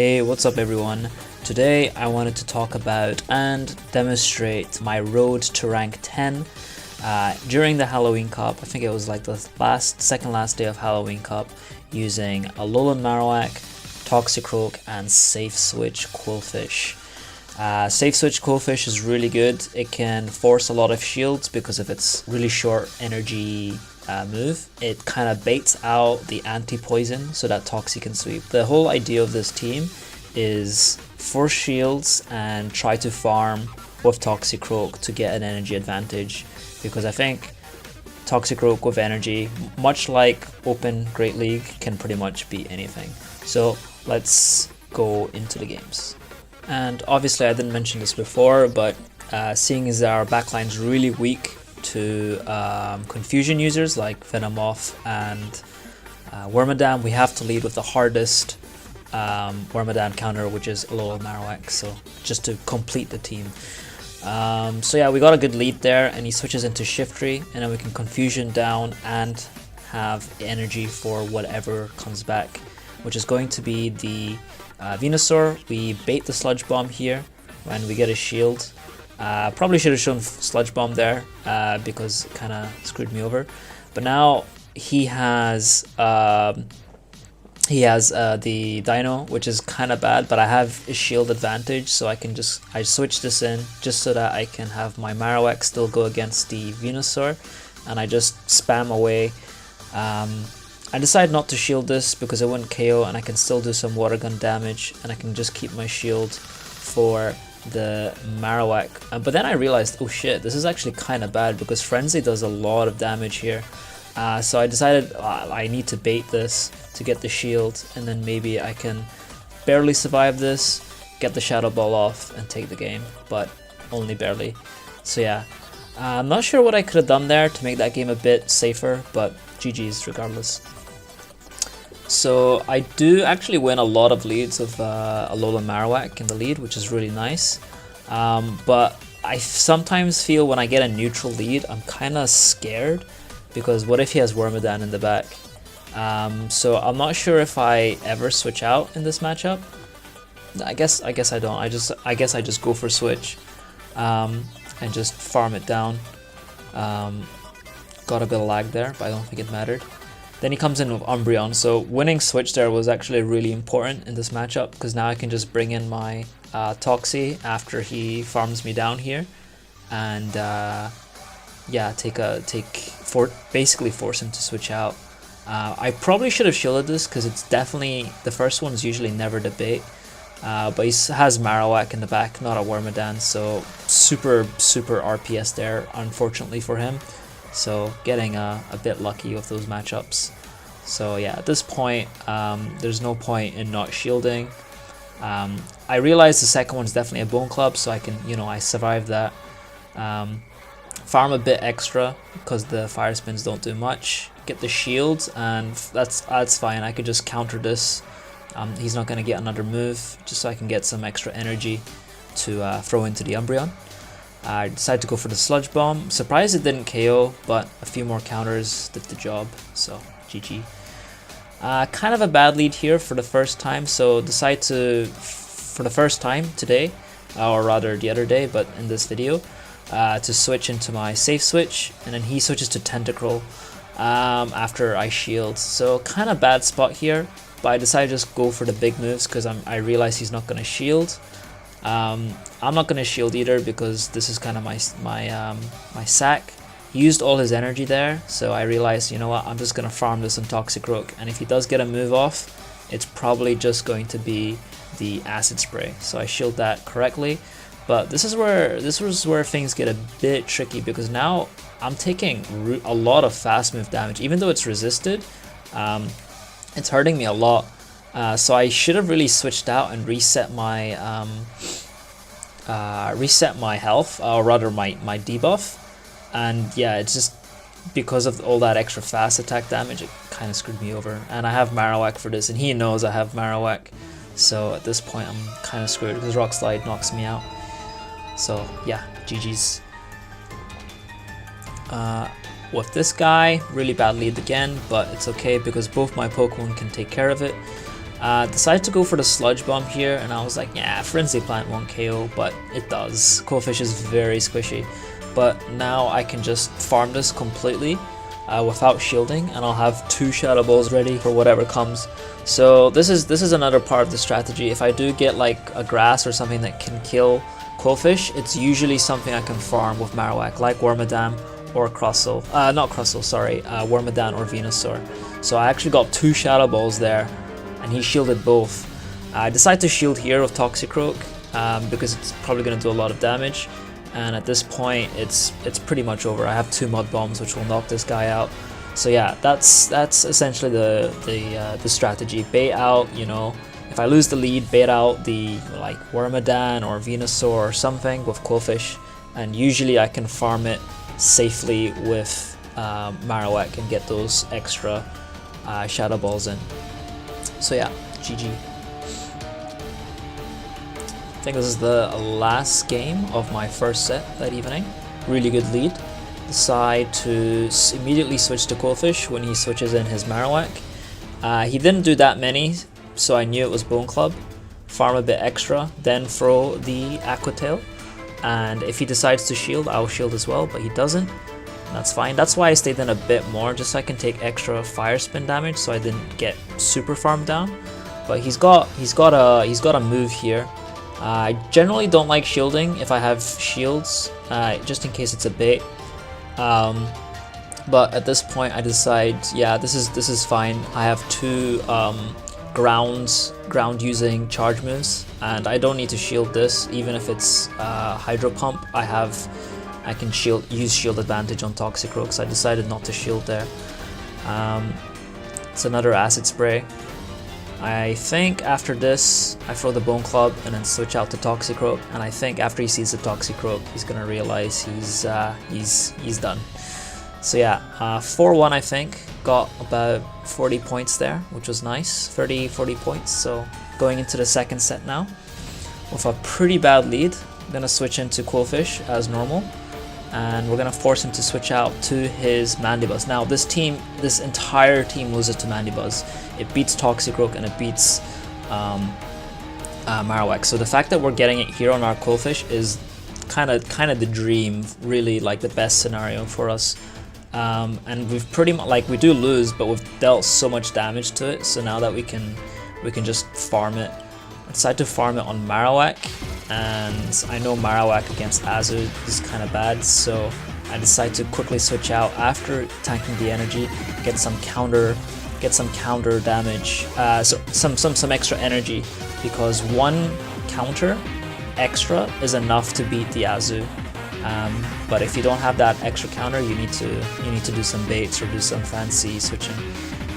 Hey, what's up everyone? Today I wanted to talk about and demonstrate my road to rank 10 during the Halloween Cup. I think it was like the second last day of Halloween Cup, using Alolan Marowak, Toxicroak, and Safe Switch Qwilfish. Safe Switch Qwilfish is really good. It can force a lot of shields because of its really short energy move. It kind of baits out the anti-poison so that Toxie can sweep. The whole idea of this team is force shields and try to farm with Toxicroak to get an energy advantage, because I think Toxicroak with energy, much like Open Great League, can pretty much beat anything. So let's go into the games. And obviously I didn't mention this before, but seeing as our backline is really weak to confusion users like Venomoth and Wormadam, we have to lead with the hardest Wormadam counter, which is Alolan Marowak, so just to complete the team. So yeah, we got a good lead there, and he switches into Shiftry, and then we can confusion down and have energy for whatever comes back, which is going to be the Venusaur. We bait the Sludge Bomb here when we get a shield. Probably should have shown Sludge Bomb there because it kind of screwed me over. But now he has the Dino, which is kind of bad, but I have a shield advantage, so I switch this in just so that I can have my Marowak still go against the Venusaur, and I just spam away. I decided not to shield this because it wouldn't KO, and I can still do some water gun damage, and I can just keep my shield for the Marowak. But then I realized, oh shit, this is actually kind of bad because Frenzy does a lot of damage here. So I decided I need to bait this to get the shield, and then maybe I can barely survive this, get the Shadow Ball off, and take the game, but only barely. So yeah, I'm not sure what I could have done there to make that game a bit safer, but GG's regardless. So I do actually win a lot of leads of Alolan Marowak in the lead, which is really nice. But I sometimes feel when I get a neutral lead, I'm kind of scared, because what if he has Wormadam in the back? So I'm not sure if I ever switch out in this matchup. I guess I don't. I guess I just go for switch and just farm it down. Got a bit of lag there, but I don't think it mattered. Then he comes in with Umbreon, so winning switch there was actually really important in this matchup, because now I can just bring in my Toxie after he farms me down here, and yeah, basically force him to switch out. I probably should have shielded this because it's definitely, the first one's usually never debate, but he has Marowak in the back, not a Wormadam, so super RPS there, unfortunately for him. So getting a bit lucky with those matchups. So yeah, at this point, there's no point in not shielding. I realized the second one's definitely a Bone Club, so I can, I survived that. Farm a bit extra because the Fire Spins don't do much. Get the shields, and that's fine. I could just counter this. He's not going to get another move, just so I can get some extra energy to throw into the Umbreon. I decided to go for the Sludge Bomb. Surprised it didn't KO, but a few more counters did the job, so GG. Kind of a bad lead here for the first time, so decide to, for the first time today, or rather the other day, but in this video, to switch into my Safe Switch, and then he switches to Tentacruel after I shield. So kind of bad spot here, but I decided to just go for the big moves because I realized he's not going to shield. I'm not going to shield either because this is kind of my sack. He used all his energy there, so I realized, you know what, I'm just going to farm this on Toxicroak, and if he does get a move off, it's probably just going to be the Acid Spray. So I shield that correctly, but this was where things get a bit tricky, because now I'm taking a lot of fast move damage. Even though it's resisted, it's hurting me a lot. So I should have really switched out and reset my health, or rather my debuff. And yeah, it's just because of all that extra fast attack damage, it kind of screwed me over. And I have Marowak for this, and he knows I have Marowak. So at this point, I'm kind of screwed because Rock Slide knocks me out. So yeah, GG's. With this guy, really bad lead again, but it's okay because both my Pokemon can take care of it. Decided to go for the Sludge Bomb here, and I was like, yeah, Frenzy Plant won't KO, but it does. Qwilfish is very squishy, but now I can just farm this completely without shielding, and I'll have 2 Shadow Balls ready for whatever comes. So this is another part of the strategy. If I do get like a grass or something that can kill Qwilfish, it's usually something I can farm with Marowak, like Wormadam or Crustle. Not Crustle, sorry, Wormadam or Venusaur. So I actually got 2 Shadow Balls there, and he shielded both. I decided to shield here with Toxicroak because it's probably going to do a lot of damage, and at this point it's pretty much over. I have 2 Mud Bombs which will knock this guy out. So yeah, that's essentially the strategy. Bait out, you know, if I lose the lead, bait out the like Wormadam or Venusaur or something with Qwilfish, and usually I can farm it safely with Marowak and get those extra Shadow Balls in. So yeah, GG. I think this is the last game of my first set that evening. Really good lead. Decide to immediately switch to Qwilfish when he switches in his Marowak. He didn't do that many, so I knew it was Bone Club. Farm a bit extra, then throw the Aqua Tail. And if he decides to shield, I'll shield as well, but he doesn't. That's fine. That's why I stayed in a bit more, just so I can take extra Fire Spin damage, so I didn't get super farmed down. But he's got a move here. I generally don't like shielding if I have shields, just in case it's a bait. But at this point, I decide, yeah, this is fine. I have 2 ground using charge moves, and I don't need to shield this, even if it's Hydro Pump. I can use shield advantage on Toxicroak, so I decided not to shield there. It's another Acid Spray. I think after this, I throw the Bone Club and then switch out to Toxicroak, and I think after he sees the Toxicroak, he's gonna realize he's done. So yeah, 4-1 I think, got about 40 points there, which was nice, 30-40 points. So going into the second set now, with a pretty bad lead, I'm gonna switch into Qwilfish as normal, and we're gonna force him to switch out to his Mandibuzz. Now this entire team loses to Mandibuzz. It beats Toxicroak and it beats Marowak. So the fact that we're getting it here on our Qwilfish is kind of the dream, really, like the best scenario for us. And we've pretty much, like, we do lose, but we've dealt so much damage to it. So now that we can just farm it. I decided to farm it on Marowak, and I know Marowak against Azu is kind of bad, so I decided to quickly switch out after tanking the energy, get some counter damage, so some extra energy, because 1 counter extra is enough to beat the Azu. But if you don't have that extra counter, you need to do some baits or do some fancy switching.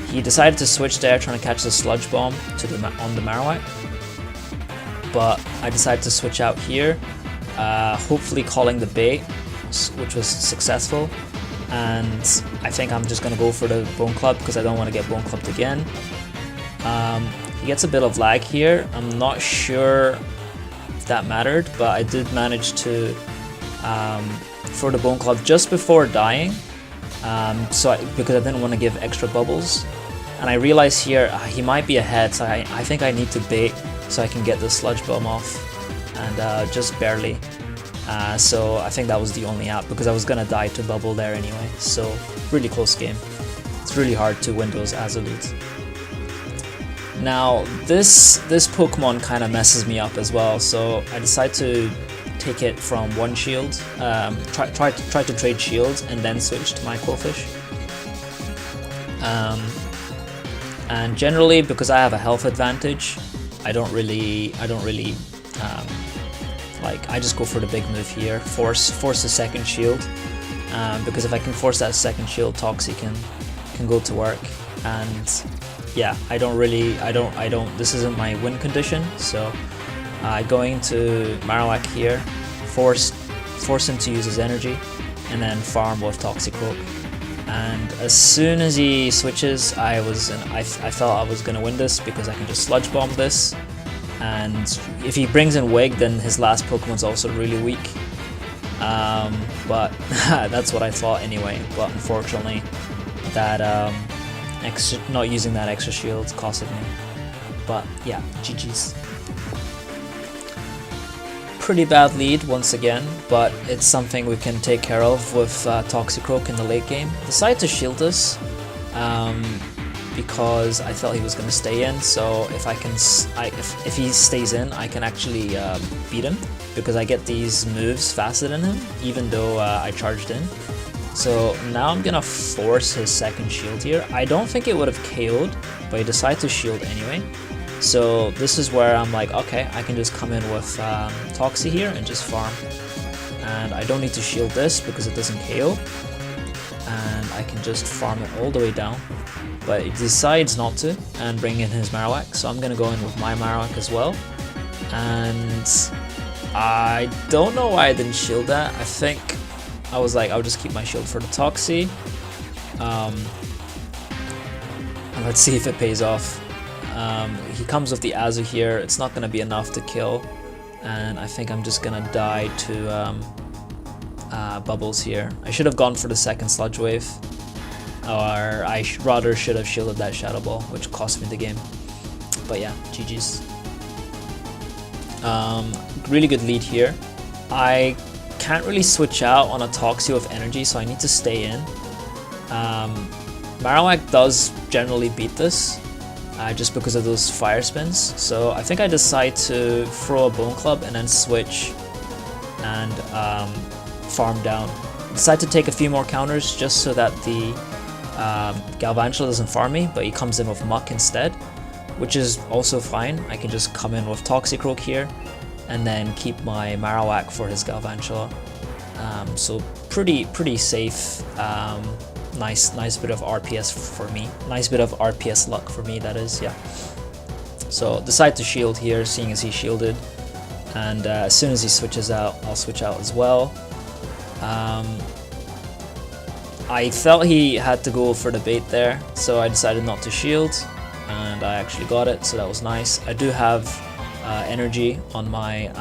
He decided to switch there, trying to catch the Sludge Bomb on the Marowak. But I decided to switch out here, hopefully calling the bait, which was successful. And I think I'm just going to go for the Bone Club because I don't want to get Bone Clubbed again. He gets a bit of lag here. I'm not sure if that mattered, but I did manage to throw the Bone Club just before dying, because I didn't want to give extra bubbles. And I realized here he might be ahead, so I think I need to bait so I can get the Sludge Bomb off, and just barely. So I think that was the only out, because I was gonna die to bubble there anyway. So really close game. It's really hard to win those Azu leads. Now this Pokemon kind of messes me up as well, so I decided to take it from 1 shield, try to trade shields and then switch to my Qwilfish. And generally, because I have a health advantage, I don't really like, I just go for the big move here, force the second shield, because if I can force that second shield, Toxie can go to work. And yeah, this isn't my win condition, so going to Marowak here, force him to use his energy, and then farm with Toxicroak. And as soon as he switches, I felt I was gonna win this, because I can just Sludge Bomb this, and if he brings in Wig, then his last Pokemon's also really weak. But that's what I thought anyway. But unfortunately, that not using that extra shield costed me. But yeah, GG's. Pretty bad lead once again, but it's something we can take care of with Toxicroak in the late game. Decided to shield this because I felt he was going to stay in. So if I can, if he stays in, I can actually beat him because I get these moves faster than him, even though I charged in. So now I'm gonna force his second shield here. I don't think it would have KO'd, but he decided to shield anyway. So this is where I'm like, okay, I can just come in with Toxie here and just farm. And I don't need to shield this because it doesn't KO. And I can just farm it all the way down. But he decides not to and bring in his Marowak. So I'm gonna go in with my Marowak as well. And I don't know why I didn't shield that. I think I was like, I'll just keep my shield for the Toxie. And let's see if it pays off. He comes with the Azu here. It's not going to be enough to kill. And I think I'm just going to die to Bubbles here. I should have gone for the second Sludge Wave. Or I rather should have shielded that Shadow Ball, which cost me the game. But yeah, GG's. Really good lead here. I can't really switch out on a Toxie with energy, so I need to stay in. Marowak does generally beat this, just because of those fire spins. So I think I decide to throw a Bone Club and then switch and farm down. Decide to take a few more counters just so that the Galvantula doesn't farm me, but he comes in with Muck instead, which is also fine. I can just come in with Toxicroak here and then keep my Marowak for his Galvantula. So pretty safe. Nice bit of RPS for me. Nice bit of RPS luck for me, that is, yeah. So decide to shield here, seeing as he shielded. And as soon as he switches out, I'll switch out as well. I felt he had to go for the bait there, so I decided not to shield. And I actually got it, so that was nice. I do have energy on my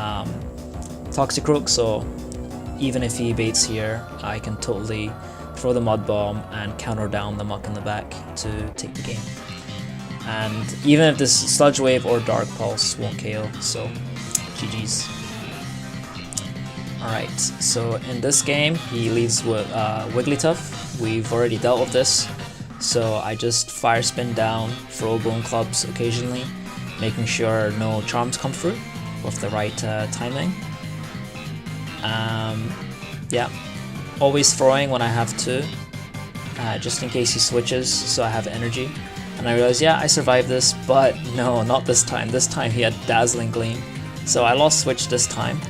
Toxicroak, so even if he baits here, I can totally throw the Mud Bomb and counter down the Muck in the back to take the game. And even if this Sludge Wave or Dark Pulse won't KO, so GG's. Alright, so in this game, he leads with Wigglytuff. We've already dealt with this, so I just Fire Spin down, throw Bone Clubs occasionally, making sure no Charms come through with the right timing. Yeah, always throwing when I have to, just in case he switches, so I have energy. And I realized, yeah, I survived this, but no, not this time. This time he had Dazzling Gleam, so I lost switch this time.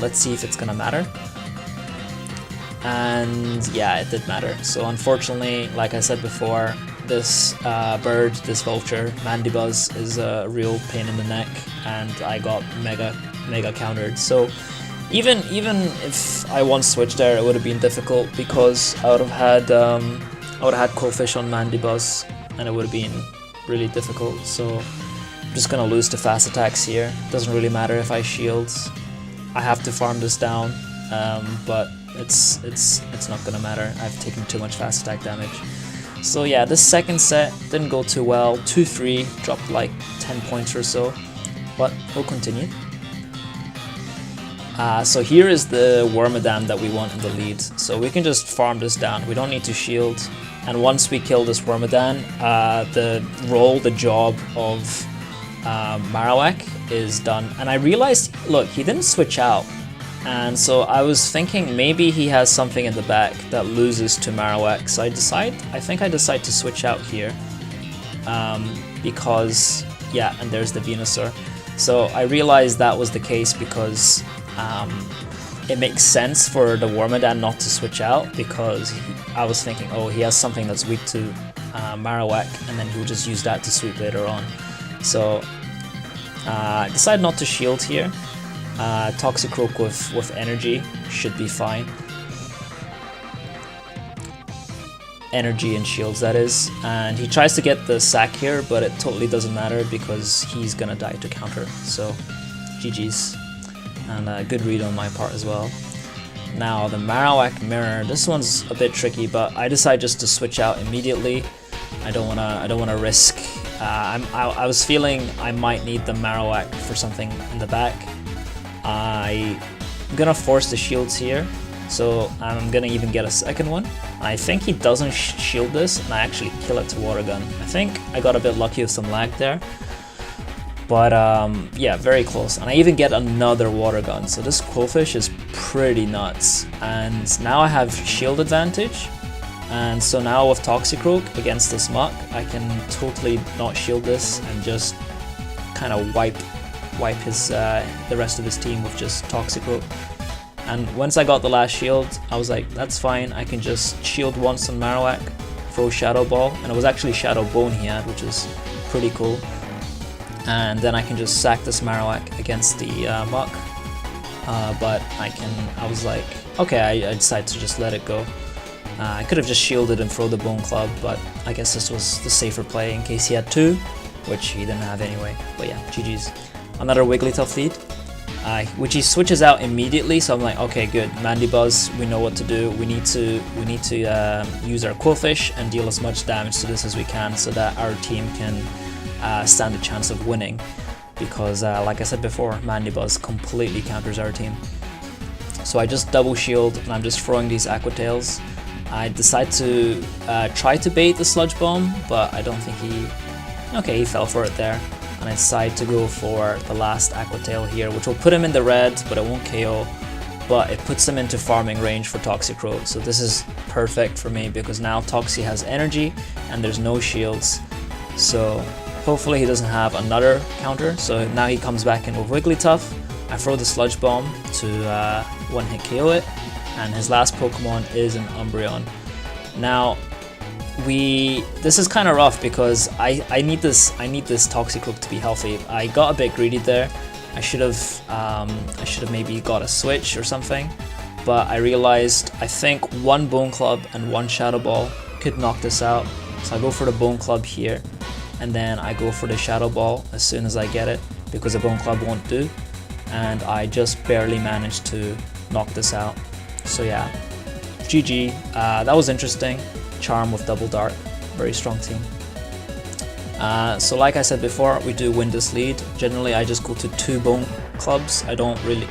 Let's see if it's gonna matter. And yeah, it did matter. So unfortunately, like I said before, this bird, this vulture, Mandibuzz, is a real pain in the neck, and I got mega countered. So even if I won switch there, it would have been difficult because I would have had Qwilfish on Mandibuzz, and it would have been really difficult. So I'm just gonna lose to fast attacks here. Doesn't really matter if I shield. I have to farm this down, but it's not gonna matter. I've taken too much fast attack damage. So yeah, this second set didn't go too well. 2-3, dropped like 10 points or so, but we'll continue. So here is the Wormadam that we want in the lead. So we can just farm this down. We don't need to shield. And once we kill this Wormadam, the job of Marowak is done. And I realized, look, he didn't switch out. And so I was thinking maybe he has something in the back that loses to Marowak. So I think I decide to switch out here. Because, yeah, and there's the Venusaur. So I realized that was the case because it makes sense for the Wormadam not to switch out, because I was thinking, oh, he has something that's weak to Marowak, and then he'll just use that to sweep later on. So I decided not to shield here. Toxicroak with energy should be fine. Energy and shields, that is. And he tries to get the sack here, but it totally doesn't matter because he's gonna die to counter. So GG's. And a good read on my part as well. Now the Marowak Mirror, this one's a bit tricky, but I decide just to switch out immediately. I don't wanna risk I was feeling I might need the Marowak for something in the back. I'm gonna force the shields here, so I'm gonna even get a second one. I think he doesn't shield this, and I actually kill it to Water Gun. I think I got a bit lucky with some lag there. But yeah, very close. And I even get another Water Gun, so this Qwilfish is pretty nuts. And now I have shield advantage. And so now with Toxicroak against this Muck, I can totally not shield this and just kind of wipe his the rest of his team with just Toxicroak. And once I got the last shield, I was like, that's fine. I can just shield once on Marowak, throw Shadow Ball, and it was actually Shadow Bone he had, which is pretty cool. And then I can just sack this Marowak against the Muck. But I was like, okay, I decided to just let it go. I could have just shielded and throw the Bone Club, but I guess this was the safer play in case he had two, which he didn't have anyway. But yeah, GG's. Another Wigglytuff lead, which he switches out immediately. So I'm like, okay, good. Mandibuzz, we know what to do. We need to use our Qwilfish and deal as much damage to this as we can, so that our team can stand a chance of winning. Because like I said before, Mandibuzz completely counters our team. So I just double shield and I'm just throwing these Aqua Tails. I decide to try to bait the Sludge Bomb, but I don't think he fell for it there. And I decide to go for the last Aqua Tail here, which will put him in the red, but it won't KO. But it puts him into farming range for Toxicroak, so this is perfect for me because now Toxie has energy and there's no shields. So hopefully he doesn't have another counter. So now he comes back in with Wigglytuff. I throw the Sludge Bomb to one-hit KO it. And his last Pokemon is an Umbreon. Now, this is kind of rough because I need this Toxicroak to be healthy. I got a bit greedy there. I should have maybe got a switch or something, but I realized I think one Bone Club and one Shadow Ball could knock this out. So I go for the Bone Club here, and then I go for the Shadow Ball as soon as I get it because the Bone Club won't do, and I just barely managed to knock this out. So yeah, GG. That was interesting. Charm with Double Dart, very strong team. So like I said before, we do win this lead. Generally, I just go to 2 Bone Clubs. I don't really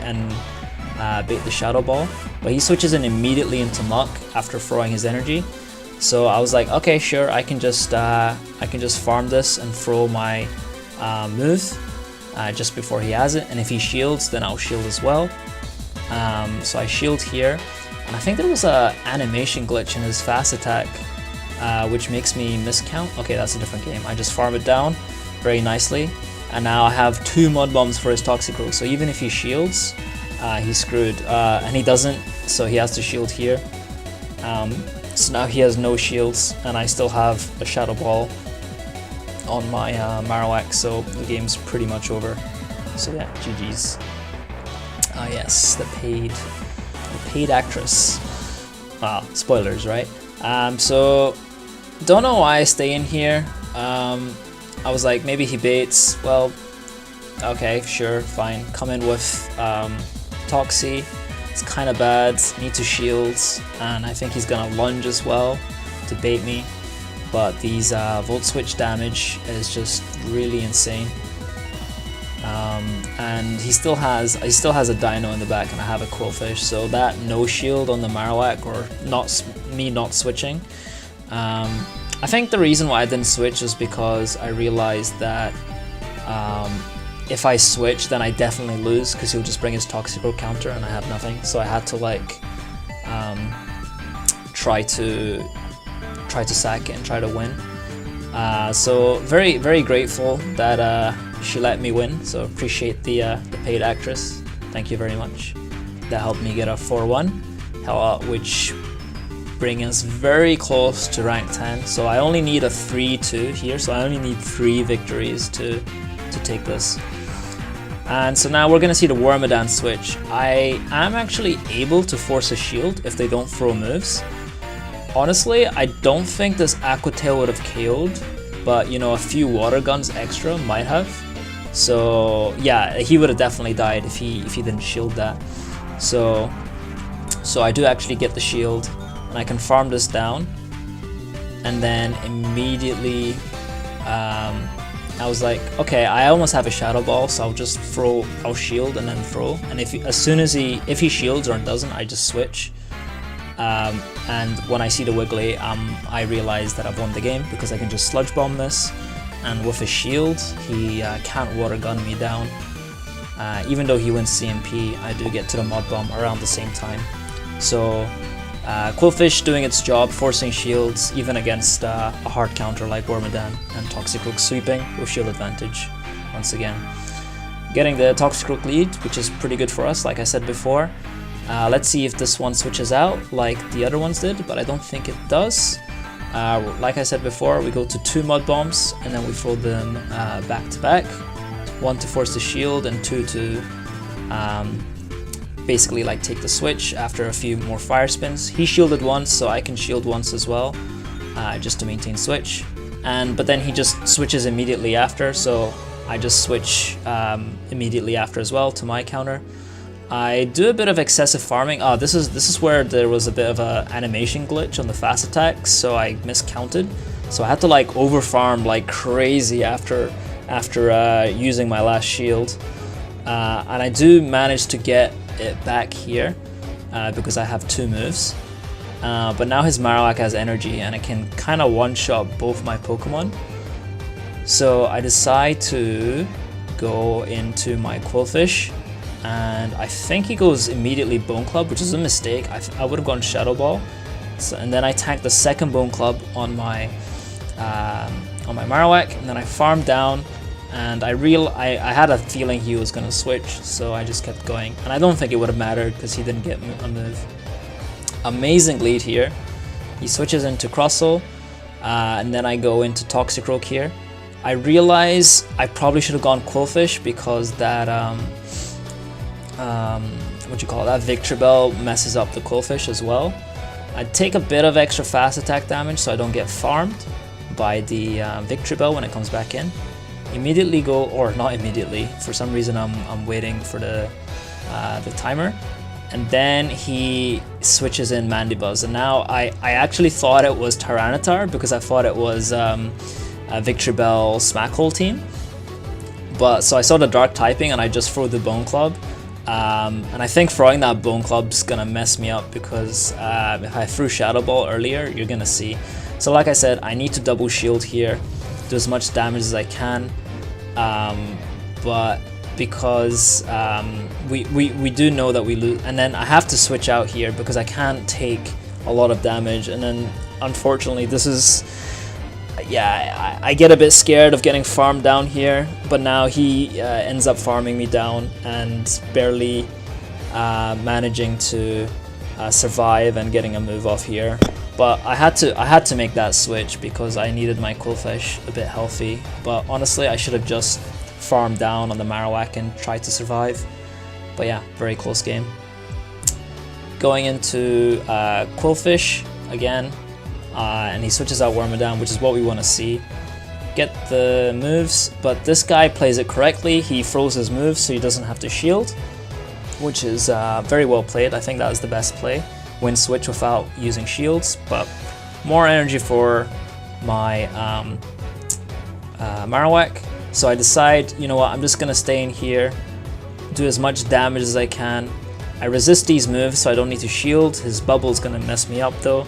bait the Shadow Ball, but he switches in immediately into Muck after throwing his energy. So I was like, okay, sure, I can just farm this and throw my move just before he has it. And if he shields, then I'll shield as well. So I shield here, and I think there was a animation glitch in his fast attack, which makes me miscount. Okay, that's a different game. I just farm it down very nicely, and now I have 2 Mud Bombs for his Toxicroak. So even if he shields, he's screwed, and he doesn't, so he has to shield here. So now he has no shields, and I still have a Shadow Ball on my Marowak, so the game's pretty much over. So yeah, GG's. Ah yes, the paid actress. Wow, spoilers, right? So don't know why I stay in here. I was like, maybe he baits. Well, okay, sure, fine. Come in with Toxie. It's kind of bad. Need to shield, and I think he's gonna lunge as well to bait me. But these Volt Switch damage is just really insane. And he still has a Dino in the back, and I have a Qwilfish, so that no shield on the Marowak, or me not switching. I think the reason why I didn't switch is because I realized that if I switch, then I definitely lose because he'll just bring his Toxicroak counter, and I have nothing. So I had to like try to sack it and try to win. So very, very grateful that she let me win, so appreciate the paid actress. Thank you very much. That helped me get a 4-1, which bring us very close to rank 10. So I only need a 3-2 here, so I only need 3 victories to take this. And so now we're gonna see the Wormadam switch. I am actually able to force a shield if they don't throw moves. Honestly, I don't think this Aqua Tail would have KO'd, but you know, a few Water Guns extra might have. So yeah, he would have definitely died if he didn't shield that. So I do actually get the shield, and I can farm this down, and then immediately I was like, okay, I almost have a Shadow Ball, so I'll just throw, I'll shield and then throw. And as soon as if he shields or doesn't, I just switch. And when I see the Wiggly, I realize that I've won the game because I can just Sludge Bomb this. And with his shield, he can't Water Gun me down. Even though he wins CMP, I do get to the Mud Bomb around the same time. So Qwilfish doing its job, forcing shields, even against a hard counter like Wormadam, and Toxicroak sweeping with shield advantage once again. Getting the Toxicroak lead, which is pretty good for us, like I said before. Let's see if this one switches out like the other ones did, but I don't think it does. Like I said before, we go to 2 Mud Bombs, and then we throw them back to back. 1 to force the shield, and 2 to basically like take the switch after a few more fire spins. He shielded once, so I can shield once as well, just to maintain switch. But then he just switches immediately after, so I just switch immediately after as well to my counter. I do a bit of excessive farming. This is where there was a bit of a animation glitch on the fast attacks, so I miscounted. So I had to like over farm like crazy after using my last shield, and I do manage to get it back here because I have 2 moves. But now his Marowak has energy, and I can kind of one-shot both my Pokemon. So I decide to go into my Qwilfish. And I think he goes immediately Bone Club, which is a mistake. I would have gone Shadow Ball. And then I tank the second Bone Club on my Marowak, and then I farmed down, and I had a feeling he was gonna switch, so I just kept going. And I don't think it would have mattered because he didn't get a move. Amazing lead here. He switches into Crustle, and then I go into Toxicroak here. I realize I probably should have gone Qwilfish because that that Victreebel messes up the Qwilfish as well. I take a bit of extra fast attack damage so I don't get farmed by the Victreebel when it comes back in. Immediately go, or not immediately, for some reason I'm waiting for the timer. And then he switches in Mandibuzz, and now I actually thought it was Tyranitar because I thought it was a Victreebel Smackhole team. But so I saw the dark typing and I just threw the Bone Club. And I think throwing that Bone Club's gonna mess me up because if I threw Shadow Ball earlier, you're gonna see. So like I said, I need to double shield here, do as much damage as I can, but because we do know that we lose, and then I have to switch out here because I can't take a lot of damage, and then unfortunately this is, yeah, I get a bit scared of getting farmed down here, but now he ends up farming me down and barely managing to survive and getting a move off here. But I had to make that switch because I needed my Qwilfish a bit healthy. But honestly, I should have just farmed down on the Marowak and tried to survive. But yeah, very close game. Going into Qwilfish again. And he switches out Wormadam, which is what we want to see. Get the moves, but this guy plays it correctly. He throws his moves so he doesn't have to shield, which is very well played. I think that was the best play. Win switch without using shields, but more energy for my Marowak. So I decide, you know what, I'm just going to stay in here, do as much damage as I can. I resist these moves so I don't need to shield. His bubble's going to mess me up though.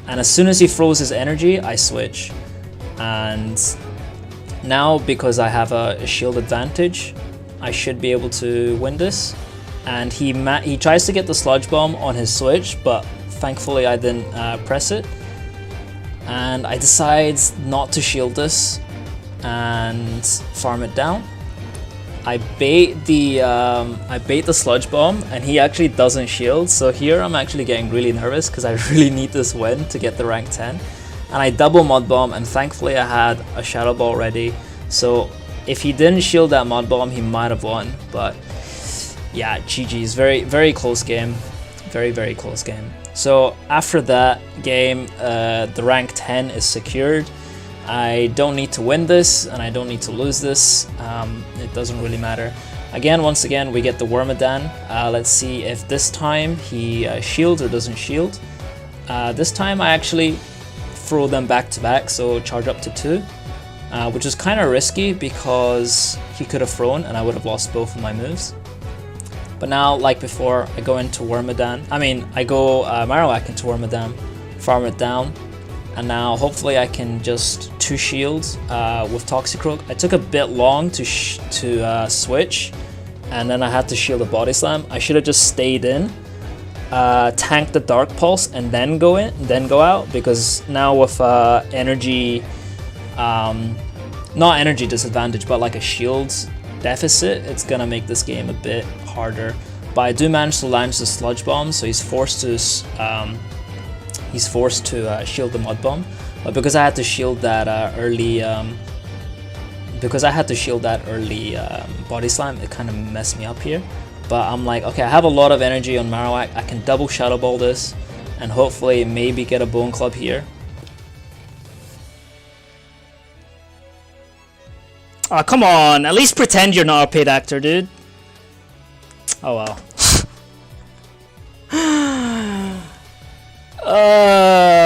And as soon as he throws his energy, I switch. And now, because I have a shield advantage, I should be able to win this. And he tries to get the Sludge Bomb on his switch, but thankfully I didn't press it. And I decide not to shield this and farm it down. I bait the Sludge Bomb, and he actually doesn't shield. So here I'm actually getting really nervous because I really need this win to get the rank 10. And I double Mud Bomb, and thankfully I had a Shadow Ball ready. So if he didn't shield that Mud Bomb, he might have won. But yeah, GG's. Very, very close game. Very, very close game. So after that game, the rank 10 is secured. I don't need to win this, and I don't need to lose this. It doesn't really matter. Again, once again, we get the Wormadam. Let's see if this time he shields or doesn't shield. This time I actually throw them back to back, so charge up to 2. which is kind of risky because he could have thrown and I would have lost both of my moves. But now, like before, I go into Wormadam. I go Marowak into Wormadam, farm it down, and now hopefully I can just 2 shields with Toxicroak. I took a bit long to switch, and then I had to shield a Body Slam. I should have just stayed in, tank the Dark Pulse, and then go in, then go out, because now with energy, not energy disadvantage, but like a shields deficit, it's gonna make this game a bit harder. But I do manage to launch the Sludge Bomb, so he's forced to shield the Mud Bomb. But because I had to shield that early Body Slam, it kind of messed me up here. But I'm like, okay, I have a lot of energy on Marowak. I can double Shadow Ball this, and hopefully maybe get a Bone Club here. Oh, come on. At least pretend you're not a paid actor, dude. Oh, well.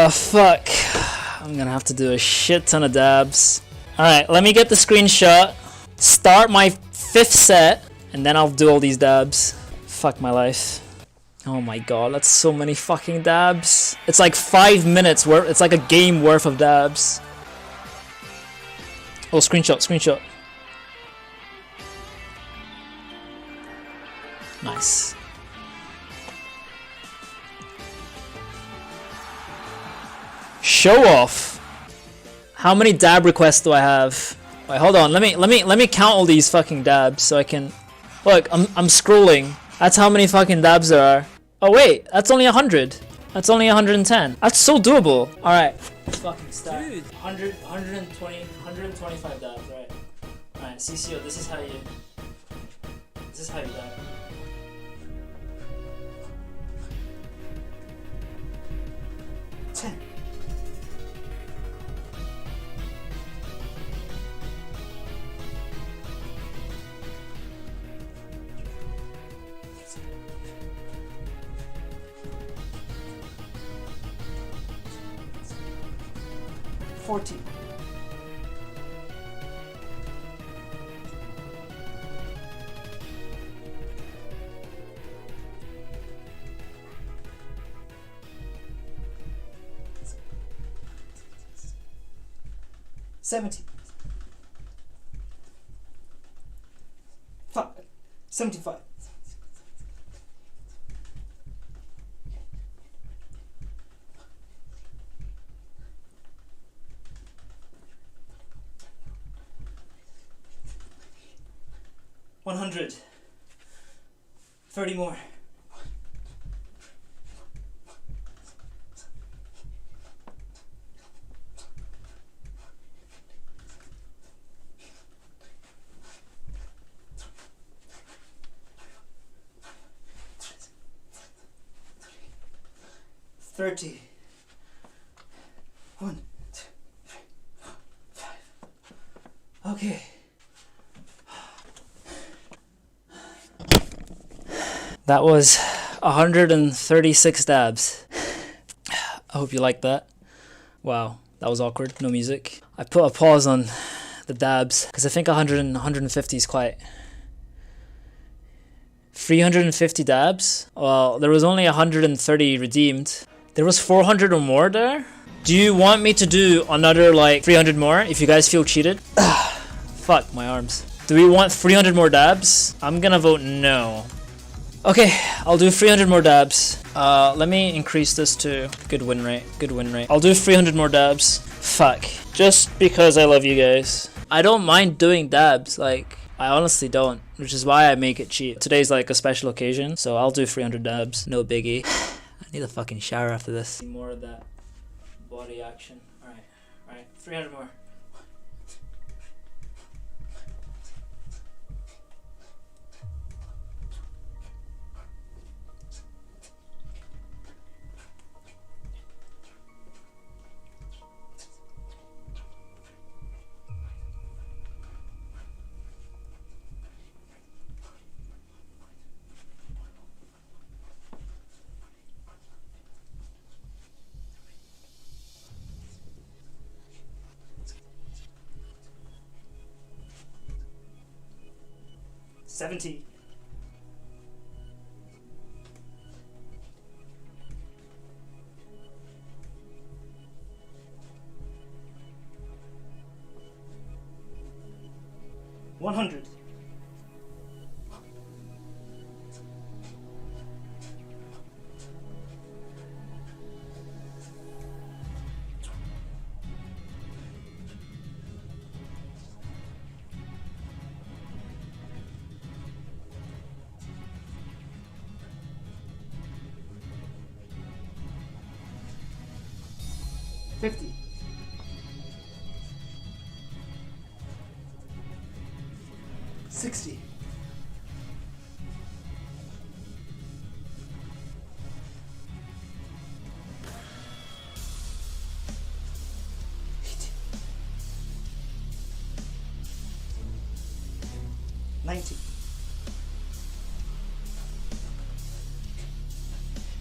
Fuck. I'm gonna have to do a shit ton of dabs. Alright, let me get the screenshot. Start my 5th set, and then I'll do all these dabs. Fuck my life. Oh my god, that's so many fucking dabs. It's like 5 minutes worth. It's like a game worth of dabs. Oh, screenshot. Nice. Show off. How many dab requests do I have? Wait, hold on. Let me count all these fucking dabs so I can look. I'm scrolling. That's how many fucking dabs there are. Oh wait, that's only 100. That's only 110. That's so doable. All right. Fucking stack. Dude. 125 dabs. Right. All right. CCO. This is how you dab. $40. $70. Fuck. $75. $100. 30 more. $30. 1, 2, 3, 4, 5. Okay. That was 136 dabs. I hope you liked that. Wow, that was awkward, no music. I put a pause on the dabs because I think 150 is quite... 350 dabs? Well, there was only 130 redeemed. There was 400 or more there? Do you want me to do another like 300 more if you guys feel cheated? Fuck my arms. Do we want 300 more dabs? I'm gonna vote no. Okay, I'll do 300 more dabs. Let me increase this to good win rate. I'll do 300 more dabs. Fuck. Just because I love you guys. I don't mind doing dabs, like, I honestly don't, which is why I make it cheap. Today's like a special occasion, so I'll do 300 dabs, no biggie. I need a fucking shower after this. More of that body action. Alright, 300 more. 70. 100. 50. 60. 90.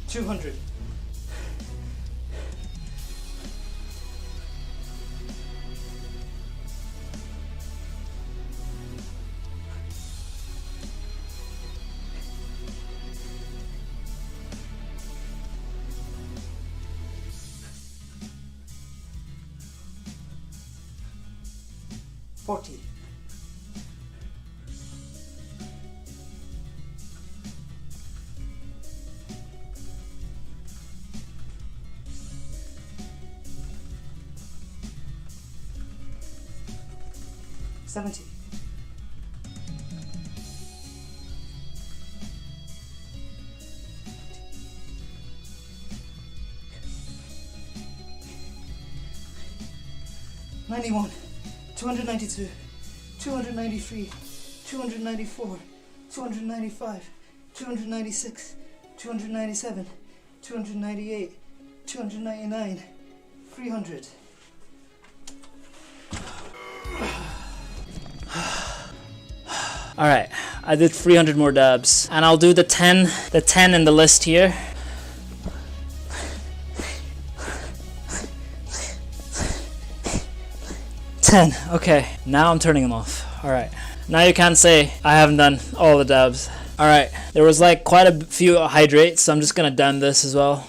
200. 40. 70. 91. 292, 293, 294, 295, 296, 297, 298, 299, 300. Alright, I did 300 more dabs, and I'll do the 10 in the list here. Okay, now I'm turning them off. Alright, now you can't say I haven't done all the dabs. Alright, there was like quite a few hydrates, so I'm just gonna down this as well.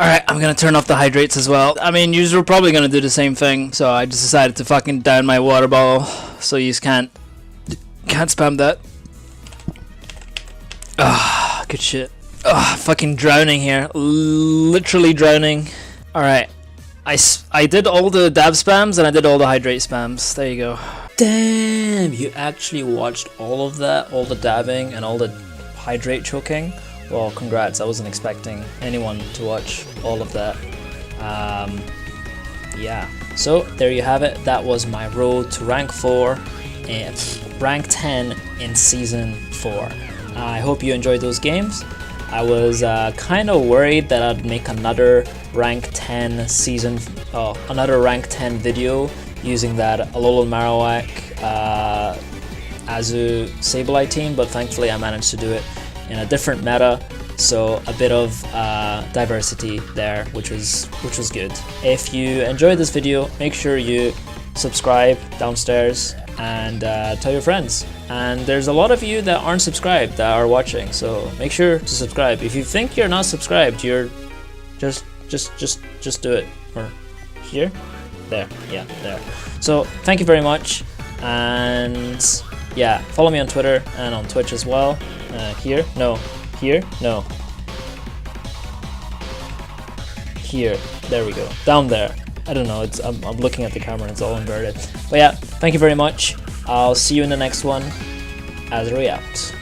Alright, I'm gonna turn off the hydrates as well. I mean, you were probably gonna do the same thing, so I just decided to fucking down my water bottle, so you can't spam that. Ah, good shit. Ah, fucking drowning here. Literally drowning. Alright, I did all the dab spams and I did all the hydrate spams. There you go. Damn, you actually watched all of that, all the dabbing and all the hydrate choking. Well, congrats, I wasn't expecting anyone to watch all of that. Yeah, so there you have it. That was my road to rank 4 and rank 10 in season 4. I hope you enjoyed those games. I was kind of worried that I'd make another rank 10 another rank 10 video using that Alolan Marowak Azu Sableye team, but thankfully I managed to do it in a different meta, so a bit of diversity there, which was good. If you enjoyed this video, make sure you subscribe downstairs, and tell your friends. And there's a lot of you that aren't subscribed that are watching, so make sure to subscribe. If you think you're not subscribed, you're just do it. Or here, there, yeah, there. So thank you very much, and yeah, follow me on Twitter and on Twitch as well. Here, no, here, no, here, there we go, down there. I don't know, I'm looking at the camera and it's all inverted. But yeah, thank you very much. I'll see you in the next one. Azuri out.